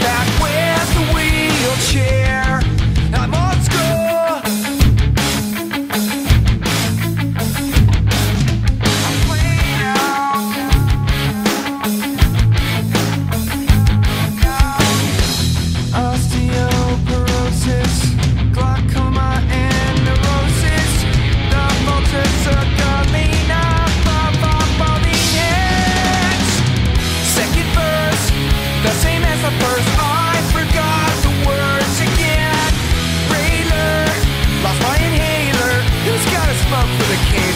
back with the wheelchair. I'm old school. I'm playing out. Osteoporosis, glaucoma and neurosis. The vultures circling up all the ends. Second verse, the same as the first. I forgot the words again. Railer, lost my inhaler. Who's got a smoke for the can?